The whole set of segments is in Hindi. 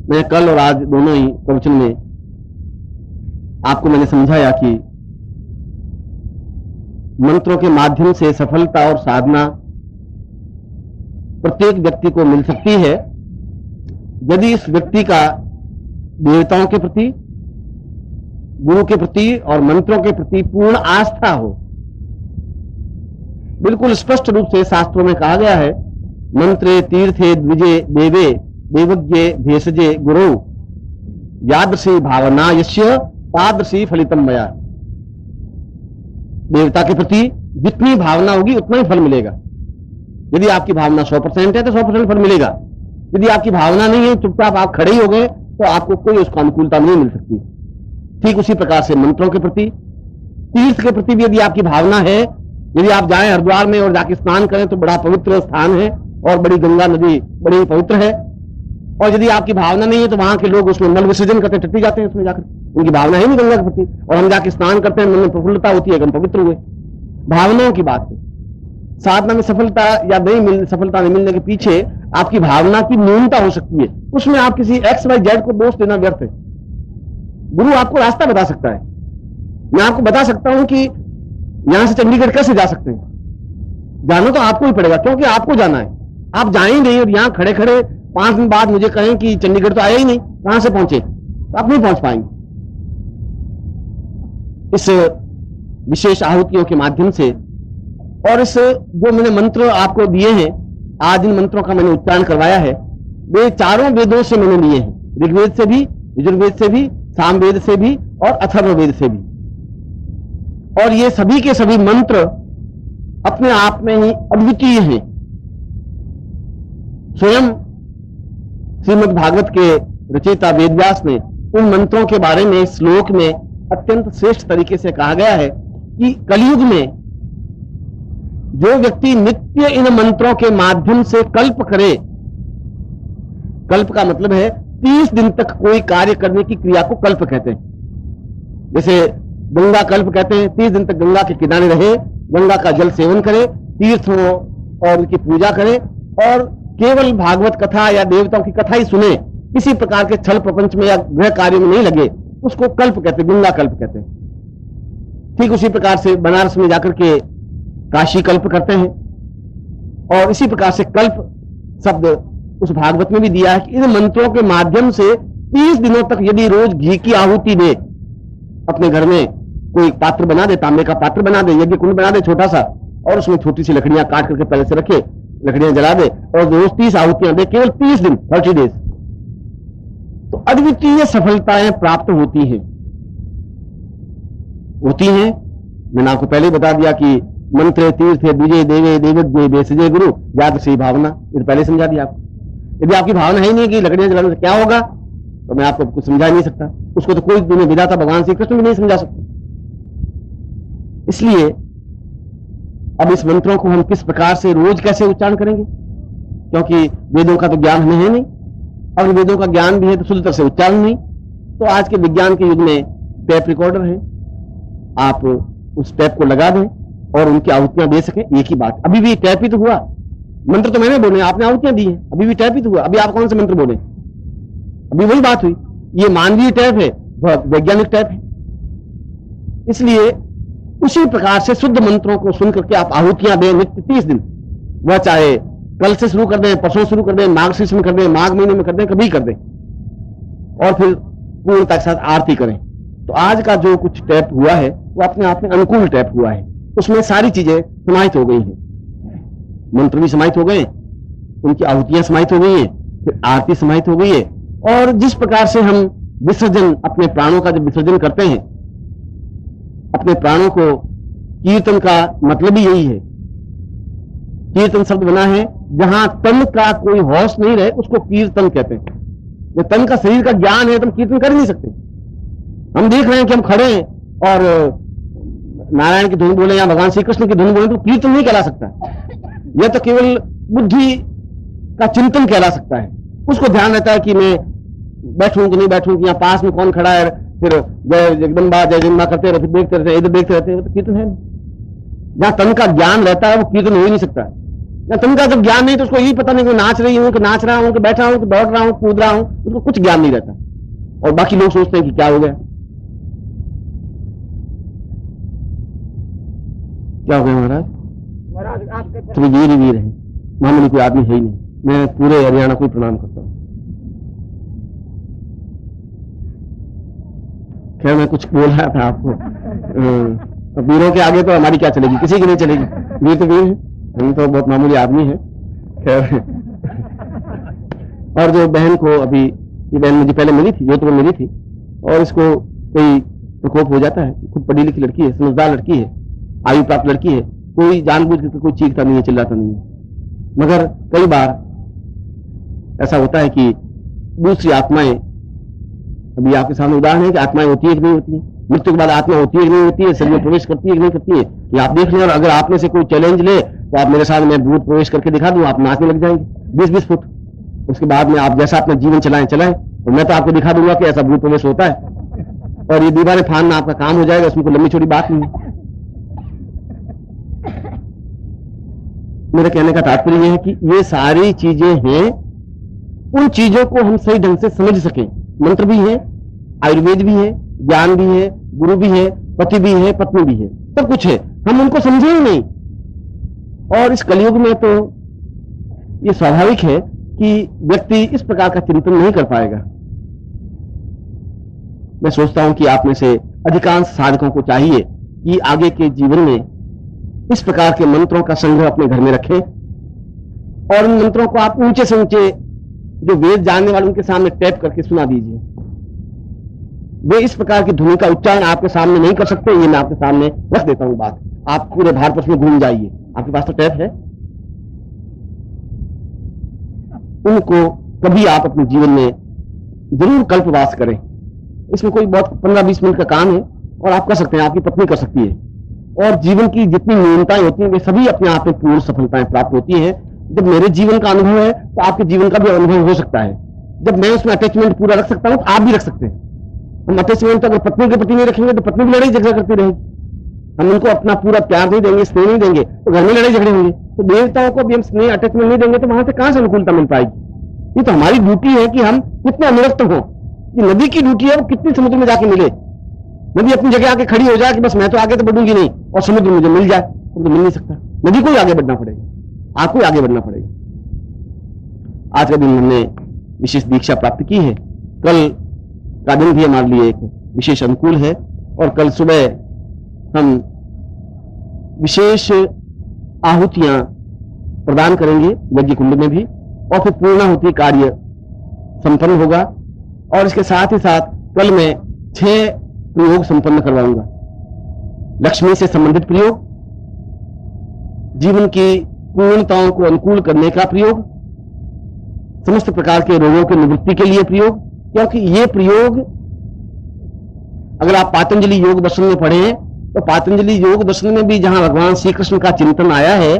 मैं कल और आज दोनों ही प्रवचन में आपको मैंने समझाया कि मंत्रों के माध्यम से सफलता और साधना प्रत्येक व्यक्ति को मिल सकती है यदि इस व्यक्ति का देवताओं के प्रति, गुरु के प्रति और मंत्रों के प्रति पूर्ण आस्था हो। बिल्कुल स्पष्ट रूप से शास्त्रों में कहा गया है, मंत्रे तीर्थे द्विजे देवे देवज्ञे भेषजे गुरु यादृशी भावना यस्य तादृशी फलितम मया। देवता के प्रति जितनी भावना होगी उतना ही फल मिलेगा। यदि आपकी भावना 100% है तो 100% फल मिलेगा। यदि आपकी भावना नहीं है, चुपचाप आप खड़े ही हो गए, तो आपको कोई उसको अनुकूलता नहीं मिल सकती। ठीक उसी प्रकार से मंत्रों के प्रति, तीर्थ के प्रति भी यदि आपकी भावना है, यदि आप जाएं हरिद्वार में और जाके स्नान करें तो बड़ा पवित्र स्थान है और बड़ी गंगा नदी बड़ी पवित्र है, और यदि आपकी भावना नहीं है तो वहां के लोग उसमें मल विसर्जन करते, टट्टी जाते हैं उसमें जाकर, उनकी भावना है नहीं गंगा के प्रति, और हम जाके स्नान करते हैं, मन में प्रफुल्लता होती है, हम पवित्र हुए। भावनाओं की बात है। साधना में सफलता या सफलता नहीं मिलने के पीछे आपकी भावना की न्यूनता हो सकती है। उसमें आप किसी XYZ को दोष देना व्यर्थ है। गुरु आपको रास्ता बता सकता है। मैं आपको बता सकता हूं कि यहां से चंडीगढ़ कैसे जा सकते हैं। जाना तो आपको ही पड़ेगा, क्योंकि आपको जाना है। आप जाएंगे नहीं और यहां खड़े खड़े 5 दिन बाद मुझे कहें कि चंडीगढ़ तो आया ही नहीं, कहां से पहुंचे, तो आप नहीं पहुंच पाएंगे। इस विशेष आहुतियों के माध्यम से और इस जो मैंने मंत्र आपको दिए हैं, आज इन मंत्रों का मैंने उच्चारण करवाया है, वे चारों वेदों से मैंने लिए हैं। ऋग्वेद से भी, यजुर्वेद से भी, सामवेद से भी और अथर्ववेद से भी। और ये सभी के सभी मंत्र अपने आप में ही अद्वितीय हैं। स्वयं श्रीमद् भागवत के रचयिता वेदव्यास ने उन मंत्रों के बारे में श्लोक में अत्यंत श्रेष्ठ तरीके से कहा गया है कि कलयुग में जो व्यक्ति नित्य इन मंत्रों के माध्यम से कल्प करे, कल्प का मतलब है 30 दिन तक कोई कार्य करने की क्रिया को कल्प कहते हैं। जैसे गंगा कल्प कहते हैं, 30 दिन तक गंगा के किनारे रहे, गंगा का जल सेवन करे, तीर्थों और उनकी पूजा करे और केवल भागवत कथा या देवताओं की कथा ही सुने, किसी प्रकार के छल प्रपंच में या गृह कार्य में नहीं लगे, उसको कल्प कहते हैं, गंगा कल्प कहते हैं। ठीक उसी प्रकार से बनारस में जाकर के काशी कल्प करते हैं। और इसी प्रकार से कल्प शब्द उस भागवत में भी दिया है कि इन मंत्रों के माध्यम से 30 दिनों तक यदि रोज घी की आहुति दे, अपने घर में कोई पात्र बना दे, तांबे का पात्र बना दे, यज्ञ कुंड बना दे छोटा सा, और उसमें छोटी सी लकड़ियां काट करके पहले से रखे, लकड़ियां जला दे और रोज 30 आहुतियां दे, केवल 30 दिन 30 डेज, तो अद्वितीय सफलताएं प्राप्त होती हैं। मैंने आपको पहले बता दिया कि मंत्रे तीर्थे द्विजे देवे देवज्ञे भेषजे गुरु यादृशी भावना, ये पहले समझा दिया आपको। यदि आपकी भावना ही नहीं कि लकड़ियां जलाने से क्या होगा, तो मैं आपको कुछ समझा नहीं सकता। उसको तो कोई दुनिया विधाता भगवान श्री कृष्ण भी नहीं समझा सकता। इसलिए अब इस मंत्रों को हम किस प्रकार से रोज कैसे उच्चारण करेंगे, क्योंकि वेदों का तो ज्ञान हमें है नहीं, और वेदों का ज्ञान भी है तो शुद्ध तरह से उच्चारण नहीं। तो आज के विज्ञान के युग में टेप रिकॉर्डर है, आप उस टेप को लगा दें और उनकी आहुतियां दे सके, एक ही बात। अभी भी टैप ही तो हुआ, मंत्र तो मैंने बोले, आपने आहुतियां दी हैं, अभी भी टैप ही तो हुआ। अभी आप कौन से मंत्र बोले, अभी वही बात हुई। ये मानवीय टैप है, वैज्ञानिक टैप है। इसलिए उसी प्रकार से शुद्ध मंत्रों को सुन करके आप आहुतियां दें नित्य 30 दिन, वह चाहे कल से शुरू कर दें, परसों शुरू कर दें, मार्गशीर्ष में कर दें, माघ महीने में कर दें, कभी कर दें, और फिर पूर्णता के साथ आरती करें। तो आज का जो कुछ टैप हुआ है वो अपने आप में अनुकूल टैप हुआ है। उसमें सारी चीजें समाहित हो गई हैं, मंत्र भी समाहित हो गए, उनकी आहुतियां समाहित हो गई हैं, फिर आरती समाहित हो गई है। और जिस प्रकार से हम विसर्जन, अपने प्राणों का जब विसर्जन करते हैं, अपने प्राणों को, कीर्तन का मतलब ही यही है। कीर्तन शब्द बना है जहां तन का कोई होश नहीं रहे, उसको कीर्तन कहते हैं। जब तन का, शरीर का ज्ञान है तो हम कीर्तन कर ही नहीं सकते। हम देख रहे हैं कि हम खड़े हैं और नारायण की धुन बोले या भगवान श्री कृष्ण की धुन बोले, तो कीर्तन नहीं कहला सकता। यह तो केवल बुद्धि का चिंतन कहला सकता है। उसको ध्यान रहता है कि मैं बैठूं कि नहीं बैठूं, कि यहाँ पास में कौन खड़ा है, फिर जय जगदम्बा जय जगदम्बा करते रहते, फिर देखते रहते, इधर देखते रहते, तो कीर्तन है। जहां तन का ज्ञान रहता है वो कीर्तन हो ही नहीं सकता। या तुमका जब ज्ञान नहीं तो उसको यही पता नहीं कि नाच रही हूं कि नाच रहा हूं कि बैठा हूं कि दौड़ रहा हूं कूद रहा हूं, उसको कुछ ज्ञान नहीं रहता। और बाकी लोग सोचते हैं कि क्या हो गया, क्या हो गया महाराज? तो वीर ही वीर है, मामूली कोई आदमी है ही नहीं। मैं पूरे हरियाणा को प्रणाम करता हूं। खैर मैं कुछ बोल रहा था आपको, तो वीरों के आगे तो हमारी क्या चलेगी, किसी की नहीं चलेगी। वीर तो वीर है, हम तो बहुत मामूली आदमी है। खैर और जो बहन को अभी, ये बहन मुझे पहले मिली थी, जो तो वो मिली थी, और इसको कोई प्रकोप हो जाता है। खुद पढ़ी लिखी लड़की है, समझदार लड़की है, आयु प्राप्त लड़की है, कोई जानबूझ कर कोई चीखता नहीं है, चिल्लाता नहीं है। मगर कई बार ऐसा होता है कि दूसरी आत्माएं, अभी आपके सामने उदाहरण है कि आत्माएं होती है कि नहीं होती है, मृत्यु के बाद आत्मा होती है कि नहीं होती है, शरीर में प्रवेश करती है कि नहीं करती है, ये आप देख लें। और अगर आप में से कोई चैलेंज ले तो आप मेरे साथ, मैं भूत प्रवेश करके दिखा दूं, आप नाचने लग जाएंगे 20-20 फुट। उसके बाद में आप जैसा अपना जीवन चलाएं, तो मैं तो आपको दिखा दूंगा कि ऐसा भूत प्रवेश होता है, और ये दीवारें फाड़ना आपका काम हो जाएगा, इसमें कोई लंबी छोटी बात नहीं है। मेरे कहने का तात्पर्य यह है कि ये सारी चीजें हैं, उन चीजों को हम सही ढंग से समझ सकें। मंत्र भी है, आयुर्वेद भी है, ज्ञान भी है, गुरु भी है, पति भी है, पत्नी भी है, सब कुछ है, हम उनको समझे ही नहीं। और इस कलयुग में तो ये स्वाभाविक है कि व्यक्ति इस प्रकार का चिंतन नहीं कर पाएगा। मैं सोचता हूं कि आप में से अधिकांश साधकों को चाहिए कि आगे के जीवन में इस प्रकार के मंत्रों का संग्रह अपने घर में रखें, और उन मंत्रों को आप ऊंचे से ऊंचे, जो वेद जानने वाले उनके सामने टैप करके सुना दीजिए। वे इस प्रकार की ध्वनि का उच्चारण आपके सामने नहीं कर सकते, ये मैं आपके सामने रख देता हूं बात। आप पूरे भारतवर्ष में घूम जाइए, आपके पास तो टैप है, उनको कभी आप अपने जीवन में जरूर कल्पवास करें। इसमें कोई बहुत 15-20 मिनट का काम है, और आप कर सकते हैं, आपकी पत्नी कर सकती है। और जीवन की जितनी न्यूनताएं होती हैं वे सभी अपने आप में पूर्ण सफलताएं प्राप्त होती है। जब मेरे जीवन का अनुभव है तो आपके जीवन का भी अनुभव हो सकता है। जब मैं उसमें अटैचमेंट पूरा रख सकता हूं तो आप भी रख सकते हैं। हम अटैचमेंट तो अगर पत्नी के प्रति नहीं रखेंगे तो पत्नी भी लड़ाई झगड़ा करती रहेगी। हम उनको अपना पूरा प्यार नहीं देंगे, स्नेह नहीं देंगे, तो घर में लड़ाई झगड़े होंगे। तो देवताओं को भी हम स्नेह अटैचमेंट नहीं देंगे तो वहां से कहां से अनुकूलता मिल पाएगी। ये तो हमारी ड्यूटी है कि हम कितने अनुरक्त हो। ये नदी की ड्यूटी है, वो कितनी समुद्र में जाके मिले। नदी अपनी जगह आके खड़ी हो जाए कि बस मैं तो आगे तो बढ़ूंगी नहीं, और समुद्र मुझे मिल जाए, तो मिल नहीं सकता। नदी को ही आगे बढ़ना पड़ेगा, आपको ही आगे बढ़ना पड़ेगा। आज का दिन हमने विशेष दीक्षा प्राप्त की है। कल का दिन भी हमारे लिए एक विशेष अनुकूल है, और कल सुबह हम विशेष आहुतियां प्रदान करेंगे यज्ञ कुंड में भी, और फिर पूर्णाहुति कार्य संपन्न होगा। और इसके साथ ही साथ कल मैं 6 प्रयोग संपन्न करवाऊंगा। लक्ष्मी से संबंधित प्रयोग, जीवन की पूर्णताओं को अनुकूल करने का प्रयोग, समस्त प्रकार के रोगों की निवृत्ति के लिए प्रयोग। क्योंकि ये प्रयोग अगर आप पातंजलि योग दर्शन में पढ़ें तो पातंजलि योग दर्शन में भी जहां भगवान श्री कृष्ण का चिंतन आया है,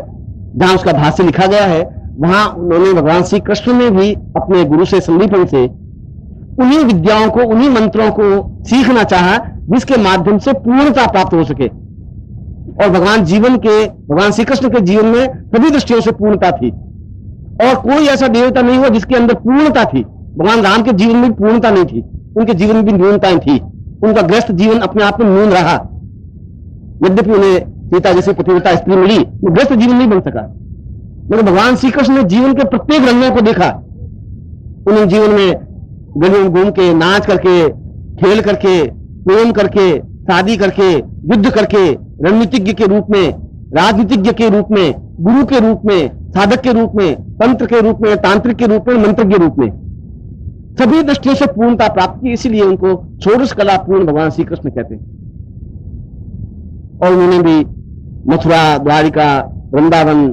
जहां उसका भाष्य लिखा गया है, वहां उन्होंने भगवान श्री कृष्ण ने भी अपने गुरु से संदीपन से उन्हीं विद्याओं को, उन्हीं मंत्रों को सीखना चाहा जिसके माध्यम से पूर्णता प्राप्त हो सके। और भगवान श्री कृष्ण के जीवन में सभी दृष्टियों से पूर्णता थी, और कोई ऐसा देवता नहीं हुआ जिसके अंदर पूर्णता थी। भगवान राम के जीवन में पूर्णता नहीं थी, उनके जीवन में भी न्यूनताएं थी। उनका ग्रस्त जीवन अपने आप में न्यून रहा। यद्यपि उन्हें सीता जैसे पतिव्रता स्त्री मिली, वो ग्रस्त जीवन नहीं बन सका। मगर भगवान श्री कृष्ण ने जीवन के प्रत्येक रंगों को देखा। उन्होंने जीवन में गलियों में घूम के, नाच करके, खेल करके, प्रेम करके, शादी करके, युद्ध करके, रणनीतिज्ञ के रूप में, राजनीतिज्ञ के रूप में, गुरु के रूप में, साधक के रूप में, तंत्र के रूप में, तांत्रिक के रूप में, मंत्र के रूप में, सभी दृष्टियों से पूर्णता प्राप्त की। इसीलिए उनको षोडश कला पूर्ण भगवान श्री कृष्ण कहते हैं। और उन्होंने भी मथुरा, द्वारिका, वृंदावन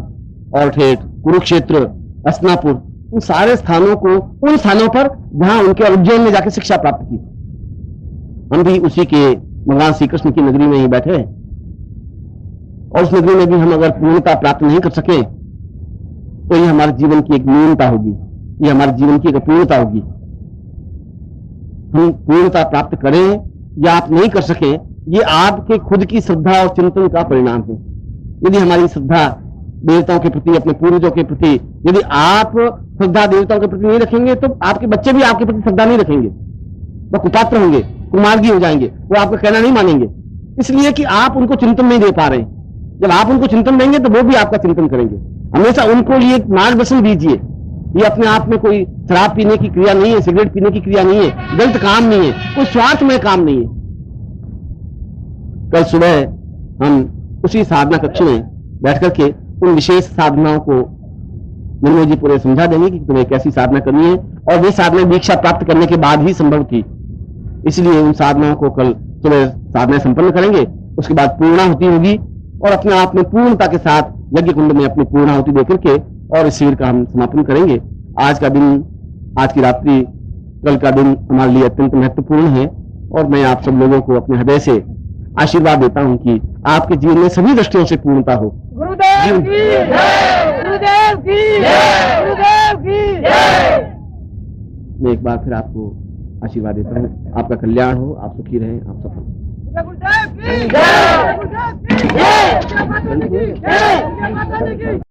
और ठेठ कुरुक्षेत्र, हस्तिनापुर, उन सारे स्थानों को, उन स्थानों पर जहां उनके उज्जैन में जाकर शिक्षा प्राप्त की। हम भी उसी के भगवान श्री कृष्ण की नगरी में ही बैठे हैं, और उस नगरी में भी हम अगर पूर्णता प्राप्त नहीं कर सके तो ये हमारे जीवन की एक न्यूनता होगी, ये हमारे जीवन की एक अपूर्णता होगी। हम पूर्णता प्राप्त करें या आप नहीं कर सके, ये आपके खुद की श्रद्धा और चिंतन का परिणाम है। यदि हमारी श्रद्धा देवताओं के प्रति, अपने पूर्वजों के प्रति यदि आप श्रद्धा देवताओं के प्रति नहीं रखेंगे तो आपके बच्चे भी आपके प्रति श्रद्धा नहीं रखेंगे, वो कुपात्र होंगे, कुमार्गी हो जाएंगे, वो आपका कहना नहीं मानेंगे, इसलिए कि आप उनको चिंतन नहीं दे पा रहे हैं। जब आप उनको चिंतन देंगे तो वो भी आपका चिंतन करेंगे। हमेशा उनको लिए मार्गदर्शन दीजिए। ये अपने आप में कोई शराब पीने की क्रिया नहीं है, सिगरेट पीने की क्रिया नहीं है, गलत काम नहीं है, कोई स्वार्थमय काम नहीं है। कल सुबह हम उसी साधना कक्ष में बैठ करके उन विशेष साधनाओं को निर्मल जी पूरे समझा देंगे कि तुम्हें कैसी साधना करनी है, और वे साधना दीक्षा प्राप्त करने के बाद ही संभव थी। इसलिए उन साधनाओं को कल सुबह साधना संपन्न करेंगे, उसके बाद पूर्णाहुति होगी और अपने आप में पूर्णता के साथ यज्ञ कुंड में अपनी पूर्णाहुति देकर के और इस शिविर का हम समापन करेंगे। आज का दिन, आज की रात्रि, कल का दिन हमारे लिए अत्यंत महत्वपूर्ण है और मैं आप सब लोगों को अपने हृदय से आशीर्वाद देता हूं कि आपके जीवन में सभी दृष्टियों से पूर्णता हो। गुरुदेव की जय, गुरुदेव की जय, गुरुदेव की जय। मैं एक बार फिर आपको आशीर्वाद देता हूं, आपका कल्याण हो, आप सुखी रहें, आप सफल हो। गुरुदेव की जय, गुरुदेव की जय, माता दी की जय, माता दी की।